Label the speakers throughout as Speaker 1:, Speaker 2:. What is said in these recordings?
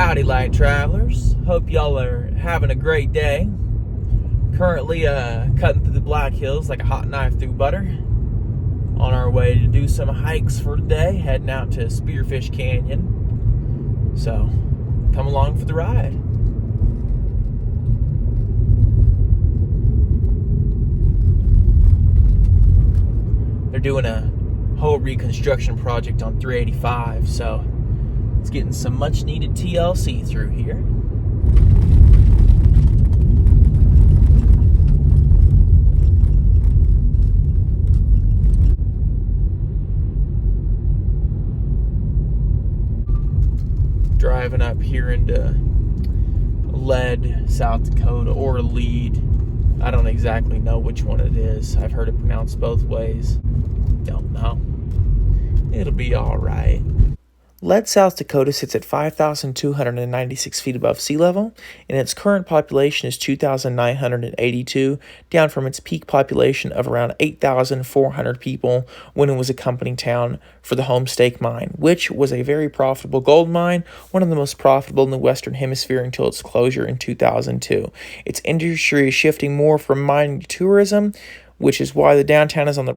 Speaker 1: Howdy, light travelers. Hope y'all are having a great day. Currently cutting through the Black Hills like a hot knife through butter. On our way to do some hikes for today, heading out to Spearfish Canyon. So, come along for the ride. They're doing a whole reconstruction project on 385, so it's getting some much needed TLC through here. Driving up here into Lead, South Dakota, or Lead. I don't exactly know which one it is. I've heard it pronounced both ways. Don't know. It'll be all right. Lead, South Dakota sits at 5,296 feet above sea level, and its current population is 2,982, down from its peak population of around 8,400 people when it was a company town for the Homestake Mine, which was a very profitable gold mine, one of the most profitable in the Western Hemisphere until its closure in 2002. Its industry is shifting more from mining to tourism, which is why the downtown is on the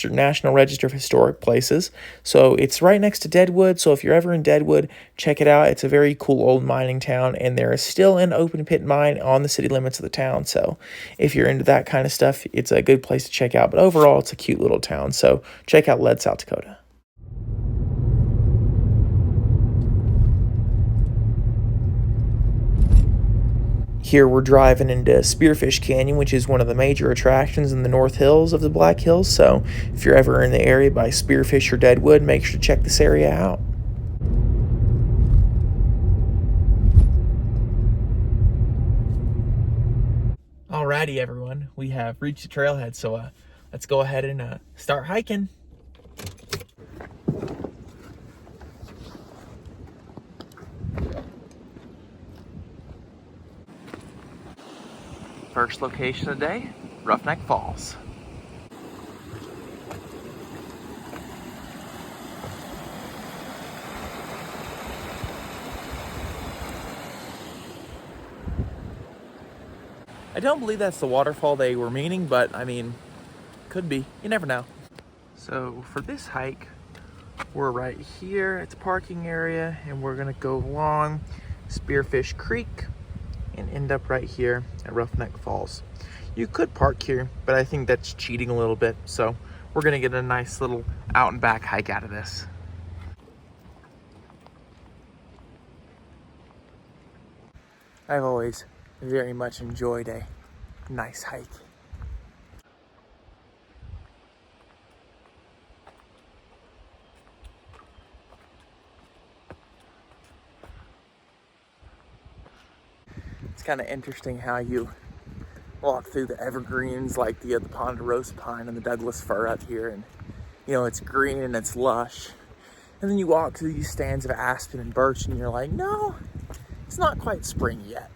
Speaker 1: National Register of Historic Places. So it's right next to Deadwood, so if you're ever in Deadwood, check it out. It's a very cool old mining town, and there is still an open pit mine on the city limits of the town. So if you're into that kind of stuff, it's a good place to check out. But overall, it's a cute little town, so check out Lead, South Dakota. Here we're driving into Spearfish Canyon, which is one of the major attractions in the North Hills of the Black Hills. So if you're ever in the area by Spearfish or Deadwood, make sure to check this area out. Alrighty, everyone. We have reached the trailhead, so let's go ahead and start hiking. First location of the day, Roughneck Falls. I don't believe that's the waterfall they were meaning, but I mean, could be. You never know. So for this hike, we're right here. It's a parking area, and we're gonna go along Spearfish Creek and end up right here at Roughneck Falls. You could park here, but I think that's cheating a little bit, so we're gonna get a nice little out and back hike out of this. I've always very much enjoyed a nice hike. It's kind of interesting how you walk through the evergreens like the ponderosa pine and the Douglas fir up here, and you know it's green and it's lush, and then you walk through these stands of aspen and birch and you're like, no, it's not quite spring yet.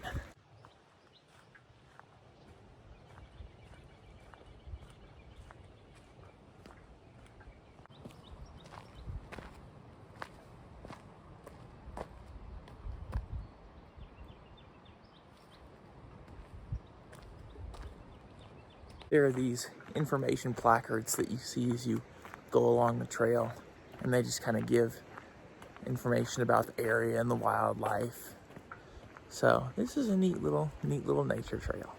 Speaker 1: There are these information placards that you see as you go along the trail, and they just kind of give information about the area and the wildlife. So this is a neat little nature trail.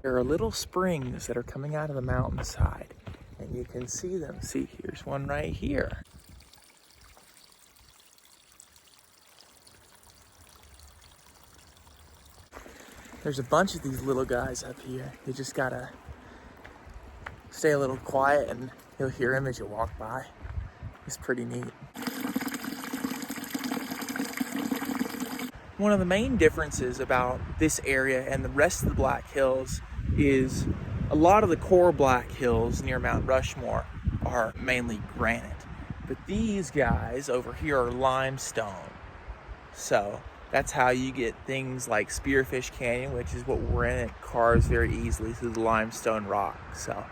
Speaker 1: There are little springs that are coming out of the mountainside, and you can see them. See, here's one right here. There's a bunch of these little guys up here. You just gotta stay a little quiet and you'll hear them as you walk by. It's pretty neat. One of the main differences about this area and the rest of the Black Hills is a lot of the core Black Hills near Mount Rushmore are mainly granite. But these guys over here are limestone. So that's how you get things like Spearfish Canyon, which is what we're in. It carves very easily through the limestone rock. So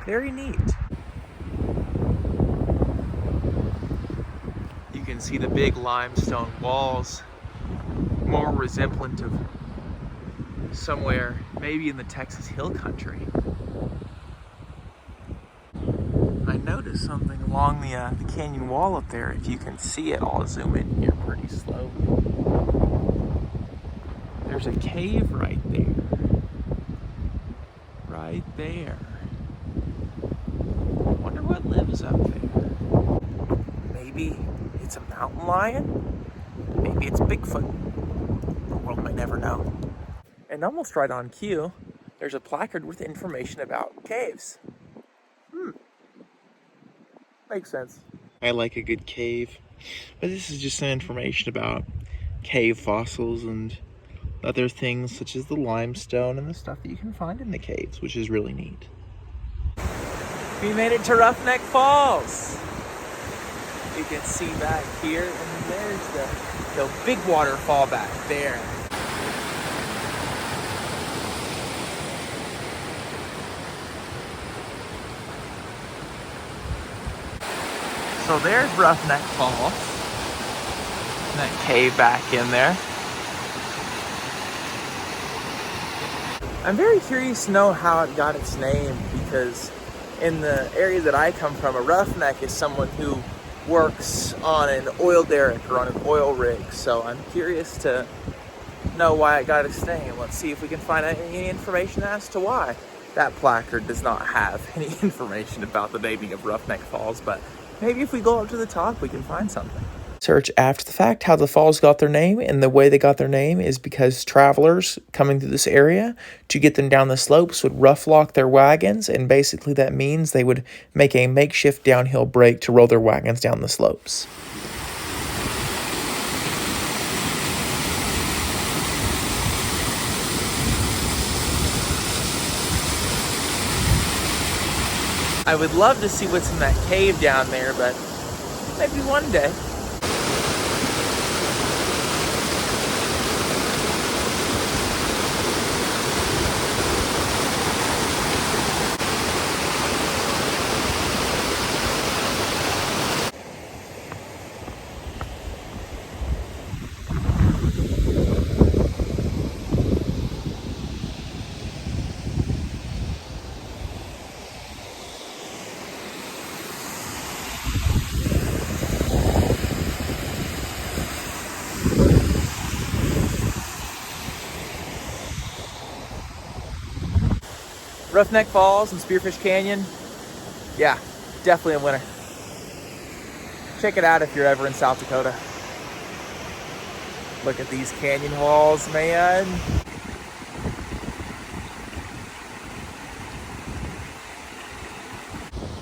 Speaker 1: very neat. You can see the big limestone walls, more resemblant of somewhere maybe in the Texas Hill Country. I noticed something along the canyon wall up there. If you can see it, I'll zoom in here pretty slowly. There's a cave right there. Right there. I wonder what lives up there. Maybe it's a mountain lion? Maybe it's Bigfoot. The world may never know. And almost right on cue, there's a placard with information about caves. Makes sense. I like a good cave, but this is just some information about cave fossils and other things such as the limestone and the stuff that you can find in the caves, which is really neat. We made it to Roughneck Falls. You can see back here, and there's the big waterfall back there. So there's Roughneck Falls, and that cave back in there. I'm very curious to know how it got its name, because in the area that I come from, a roughneck is someone who works on an oil derrick or on an oil rig. So I'm curious to know why it got its name. Let's see if we can find any information as to why. That placard does not have any information about the naming of Roughneck Falls, but maybe if we go up to the top, we can find something. Search after the fact how the falls got their name, and the way they got their name is because travelers coming through this area to get them down the slopes would rough lock their wagons, and basically that means they would make a makeshift downhill brake to roll their wagons down the slopes. I would love to see what's in that cave down there, but maybe one day. Roughneck Falls and Spearfish Canyon, yeah, definitely a winner. Check it out if you're ever in South Dakota. Look at these canyon walls, man.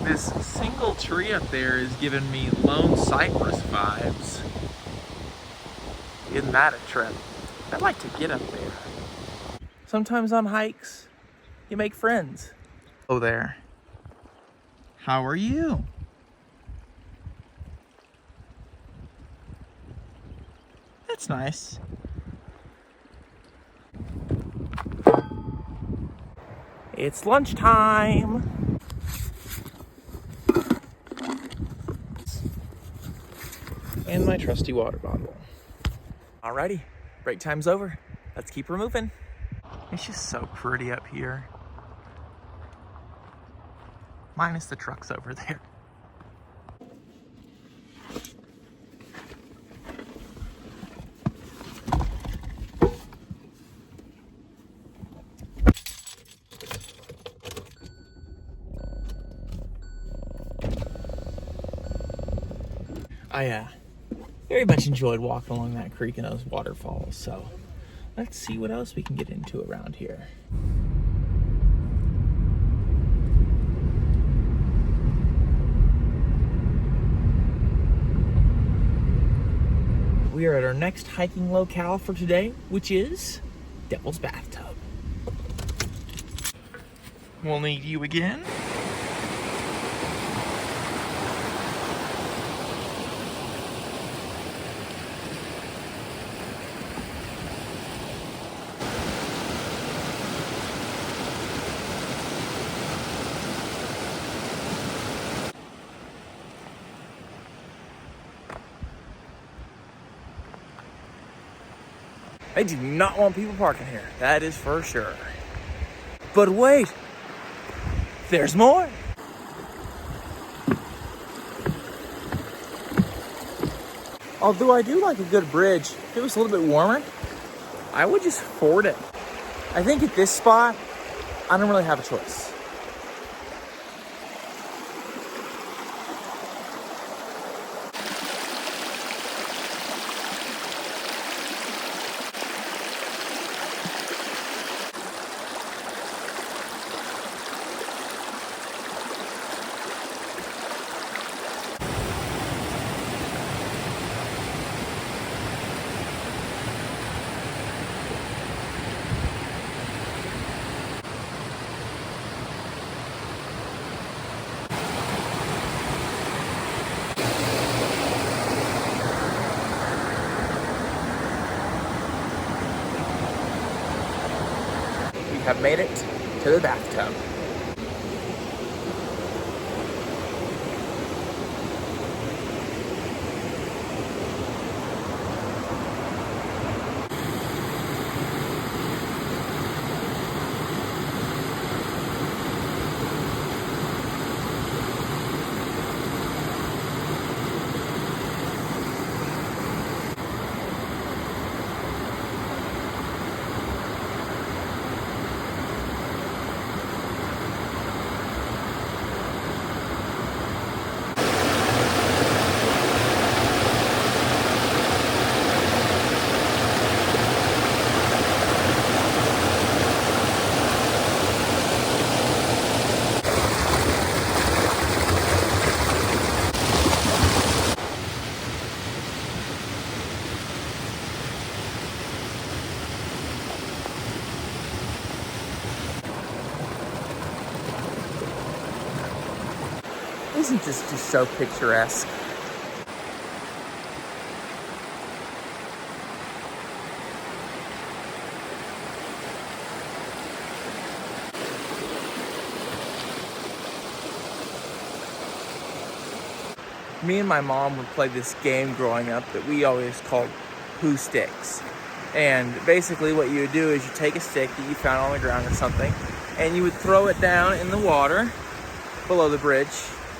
Speaker 1: This single tree up there is giving me Lone Cypress vibes. Isn't that a trip? I'd like to get up there. Sometimes on hikes, you make friends. Oh, there. How are you? That's nice. It's lunchtime. And my trusty water bottle. Alrighty, break time's over. Let's keep her moving. It's just so pretty up here. Minus the trucks over there. I very much enjoyed walking along that creek and those waterfalls, so let's see what else we can get into around here. We are at our next hiking locale for today, which is Devil's Bathtub. We'll need you again. I do not want people parking here. That is for sure. But wait, there's more. Although I do like a good bridge, if it was a little bit warmer, I would just ford it. I think at this spot, I don't really have a choice. Have made it to the bathtub. Isn't this just so picturesque? Me and my mom would play this game growing up that we always called Who Sticks. And basically what you would do is you take a stick that you found on the ground or something, and you would throw it down in the water below the bridge,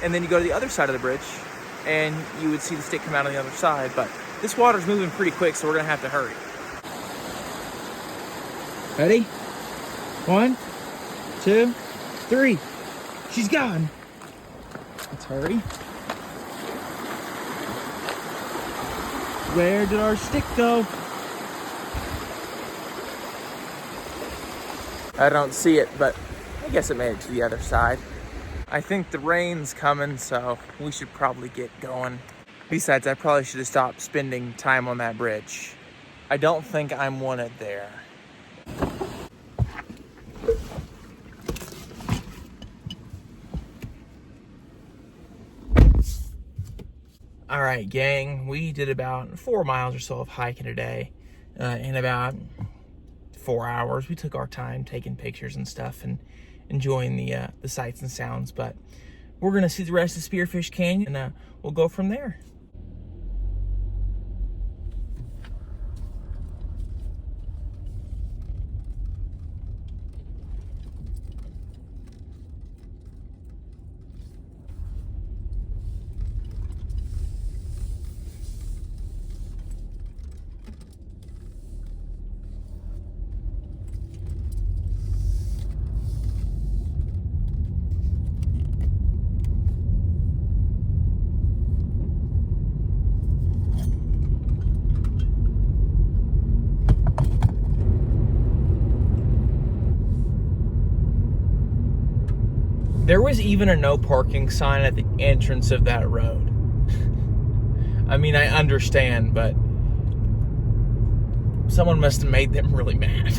Speaker 1: and then you go to the other side of the bridge, and you would see the stick come out on the other side. But this water's moving pretty quick, so we're gonna have to hurry. Ready? 1, 2, 3. She's gone. Let's hurry. Where did our stick go? I don't see it, but I guess it made it to the other side. I think the rain's coming, so we should probably get going. Besides, I probably should have stopped spending time on that bridge. I don't think I'm wanted there. All right, gang, we did about 4 miles or so of hiking today in about 4 hours. We took our time taking pictures and stuff and enjoying the sights and sounds, but we're gonna see the rest of Spearfish Canyon, and we'll go from there. There was even a no parking sign at the entrance of that road. I mean, I understand, but someone must have made them really mad.